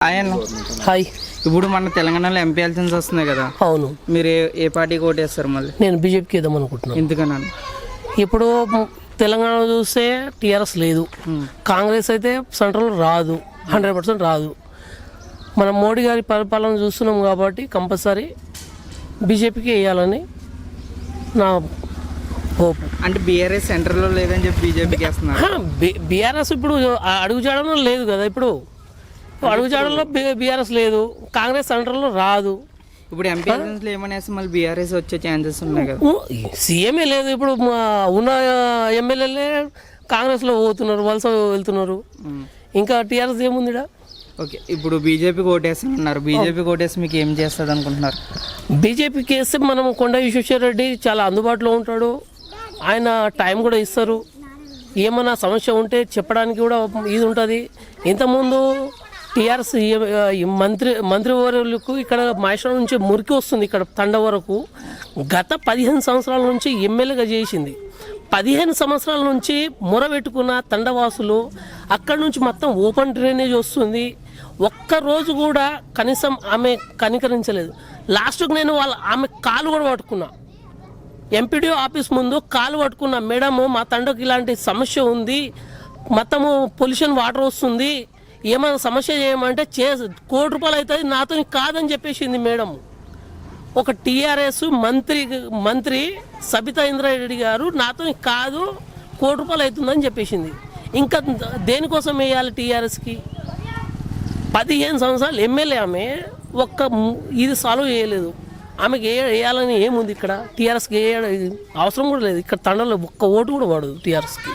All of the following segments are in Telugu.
ఆయన హాయ్. ఇప్పుడు మన తెలంగాణలో ఎంపీ ఎలక్షన్స్ వస్తున్నాయి కదా. అవును. మీరు ఏ పార్టీకి ఓటేస్తారు మళ్ళీ? నేను బీజేపీకి వేద్దాం అనుకుంటున్నాను. ఎందుకన్నాను? ఇప్పుడు తెలంగాణ చూస్తే టీఆర్ఎస్ లేదు, కాంగ్రెస్ అయితే సెంట్రల్ రాదు, 100% రాదు. మనం మోడీ గారి పరిపాలన చూస్తున్నాం కాబట్టి కంపల్సరీ బీజేపీకి వేయాలని నా హోప్. అంటే బీఆర్ఎస్ సెంటర్లో లేదని చెప్పి బీజేపీకి వేస్తున్నారు. బీఆర్ఎస్ ఇప్పుడు అడుగుజాడలో లేదు కదా. ఇప్పుడు అడుగుజాడలో బీఆర్ఎస్ లేదు, కాంగ్రెస్ సెంటర్లో రాదు. ఇప్పుడు ఎంపీ ఎలక్షన్స్లో ఏమనేసి మళ్ళీ బీఆర్ఎస్ వచ్చే ఛాన్సెస్ ఉన్నాయి కదా. సీఎంఏ లేదు. ఇప్పుడు ఉన్న ఎమ్మెల్యేలే కాంగ్రెస్లో పోతున్నారు, వలస వెళ్తున్నారు. ఇంకా టీఆర్ఎస్ ఏముందిడా? ఓకే, ఇప్పుడు బీజేపీకి ఓటేస్తున్నారు. బీజేపీకి ఓటేసి మీకు ఏం చేస్తుంది అనుకుంటున్నారు? బీజేపీకి వేస్తే మనం కొండ విశ్వేశ్వరరెడ్డి చాలా అందుబాటులో ఉంటాడు. ఆయన టైం కూడా ఇస్తారు. ఏమన్నా సమస్య ఉంటే చెప్పడానికి కూడా ఇది ఉంటుంది. ఇంతకుముందు టీఆర్ఎస్ మంత్రివర్యులకు ఇక్కడ మహేశ్వరం నుంచి మురికి వస్తుంది, ఇక్కడ తండ వరకు. గత 15 సంవత్సరాల నుంచి ఎమ్మెల్యేగా చేసింది. 15 సంవత్సరాల నుంచి మొరబెట్టుకున్న తండవాసులు అక్కడి నుంచి మొత్తం ఓపెన్ డ్రైనేజ్ వస్తుంది. ఒక్కరోజు కూడా కనీసం ఆమె కనికరించలేదు. లాస్ట్కి నేను ఆమె కాలు కూడా పట్టుకున్నా, ఎంపీడీఓ ఆఫీస్ ముందు కాలు పట్టుకున్నా. మేడము, మా తండకు ఇలాంటి సమస్య ఉంది, మొత్తము పొల్యూషన్ వాటర్ వస్తుంది, ఏమైనా సమస్య చేయమంటే ₹1 కోటి అవుతుంది, నాతో కాదని చెప్పేసింది మేడం. ఒక టీఆర్ఎస్ మంత్రి సబితా ఇంద్రారెడ్డి గారు నాతో కాదు, ₹1 కోటి అవుతుందని చెప్పేసింది. ఇంకా దేనికోసం వేయాలి టీఆర్ఎస్కి? 15 సంవత్సరాలు ఎమ్మెల్యే ఆమె, ఇది సాల్వ్ చేయలేదు. ఆమెకి వేయాలని ఏముంది ఇక్కడ? టీఆర్ఎస్కి అవసరం కూడా లేదు. ఇక్కడ తండలో ఒక్క ఓటు కూడా పడదు టీఆర్ఎస్కి.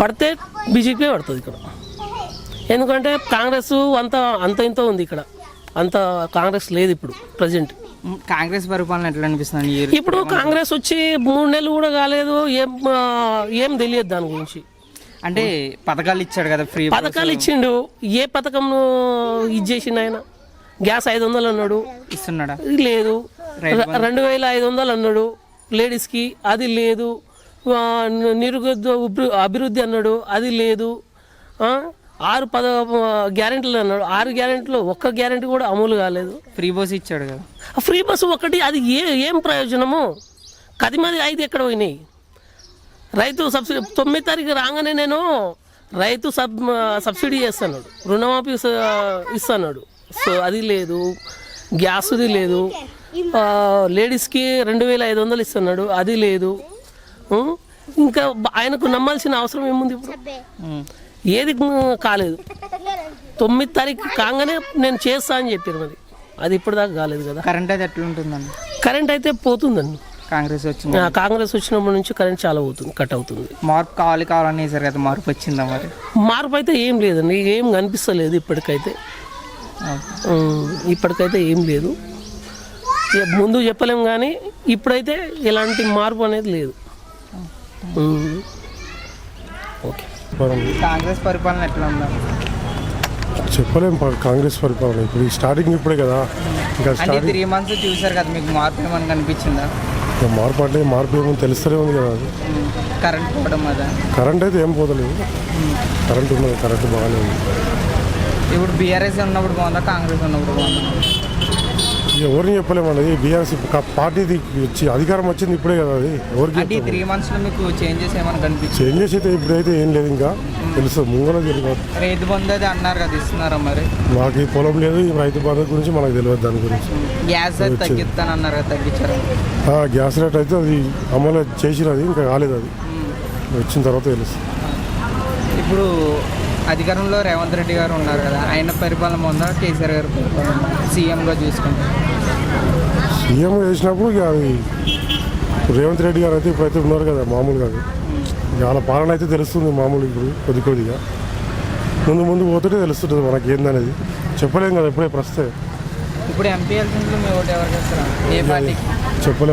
పడితే బీజేపీ పడుతుంది ఇక్కడ. ఎందుకంటే కాంగ్రెస్ అంత ఇంత ఉంది ఇక్కడ, అంత కాంగ్రెస్ లేదు ఇప్పుడు ప్రజెంట్. కాంగ్రెస్ పరిపాలన ఎట్లా అనిపిస్తుంది? ఇప్పుడు కాంగ్రెస్ వచ్చి 3 నెలలు కూడా కాలేదు, ఏం తెలియదు దాని గురించి. అంటే పథకాలు ఇచ్చాడు కదా, ఫ్రీ పథకాలు ఇచ్చిండు. ఏ పథకం ఇది చేసిండు ఆయన? గ్యాస్ 500 అన్నాడు, ఇస్తున్నాడా? లేదు. 2500 అన్నాడు లేడీస్కి, అది లేదు. నిరుద్యోగ అభివృద్ధి అన్నాడు, అది లేదు. 6 గ్యారెంటీలు అన్నాడు, 6 గ్యారెంటీలు ఒక్క గ్యారెంటీ కూడా అమలు కాలేదు. ఫ్రీ బస్ ఇచ్చాడు కదా. ఫ్రీ బస్సు ఒకటి, అది ఏం ప్రయోజనము? 10 ఎక్కడ పోయినాయి? రైతు సబ్సిడీ 9 తారీఖు రాగానే నేను రైతు సబ్సిడీ చేస్తాడు, రుణమాఫీ ఇస్తున్నాడు. సో అది లేదు, గ్యాస్ది లేదు. లేడీస్కి 2500 ఇస్తున్నాడు, అది లేదు. ఇంకా ఆయనకు నమ్మాల్సిన అవసరం ఏముంది ఇప్పుడు? ఏది కాలేదు. 9 తారీఖు కాగానే నేను చేస్తా అని చెప్పారు, మరి అది ఇప్పటిదాకా కాలేదు కదా. కరెంట్ అయితే ఎట్లా ఉంటుందండి? కరెంట్ అయితే పోతుందండి. కాంగ్రెస్ వచ్చినప్పటి నుంచి కరెంట్ చాలా కట్ అవుతుంది. మార్పు కావాలని వేసారు కదా, మార్పు వచ్చిందా? మరి మార్పు అయితే ఏం లేదండి, ఏం కనిపిస్తలేదు ఇప్పటికైతే. ఏం లేదు. ముందు చెప్పలేము కానీ ఇప్పుడైతే ఎలాంటి మార్పు అనేది లేదు. ఓకే. కాంగ్రెస్ పరిపాలన ఎట్లా ఉందా? చెప్పలేం. కాంగ్రెస్ పరిపాలన ఇప్పుడు స్టార్టింగ్ ఇప్పుడే కదా. ఇంకా 3 months చూసారు కదా, మీకు మార్పు ఏమని కనిపించిందా? మార్పు అంటే మార్పు ఏమో తెలుస్తూనే ఉంది కదా. అది కరెంట్ పోవడం అదా? కరెంట్ అయితే ఏం పోతలేదు, కరెంట్ ఉన్నది, కరెంట్ బాగానే ఉంది. ఇప్పుడు బీఆర్ఎస్ ఉన్నప్పుడు బాగుందా, కాంగ్రెస్ ఉన్నప్పుడు బాగుందా? ఎవరిని చెప్పలేమండి. బీఆర్ఎస్ పార్టీది అధికారం వచ్చింది ఇప్పుడే కదా. అది ఎవరికి 3 months మీకు చేంజెస్ ఏమైనా కనిపించింది? చేంజెస్ అయితే ఇప్పుడైతే ఏం లేదు, ఇంకా తెలుస్తుంది ముంగల తెలియదు. రైతు బంధు అది అన్నారు కదా, ఇస్తున్నారా? మరి మాకు ఈ పొలం లేదు, ఈ రైతు బంధు గురించి మనకు తెలియదు. దాని గురించి గ్యాస్ అయితే తగ్గిస్తాను అన్నారు కదా, తగ్గించారు? గ్యాస్ రేట్ అయితే అది అమలు చేసినది, ఇంకా కాలేదు. అది వచ్చిన తర్వాత తెలుస్తుంది. ఇప్పుడు అధికారంలో రేవంత్ రెడ్డి గారు ఉన్నారు కదా, ఆయన పరిపాలన ఉందా, కేసీఆర్ గారు సీఎంగా చూసుకుంటారు? సీఎం చేసినప్పుడు ఇక అది రేవంత్ రెడ్డి గారు అయితే ఇప్పుడైతే ఉన్నారు కదా, మామూలుగా వాళ్ళ పాలన అయితే తెలుస్తుంది. మామూలు ఇప్పుడు కొద్దిగా ముందు పోతుంటే తెలుస్తుంటుంది మనకి ఏందనేది. చెప్పలేం కదా ఇప్పుడే ప్రస్తుతం. ఇప్పుడు ఎంపీ ఎలక్షన్స్లో మీ ఓటు ఎవరికి వేస్తారా? ఏ పార్టీకి? చెప్పలేం.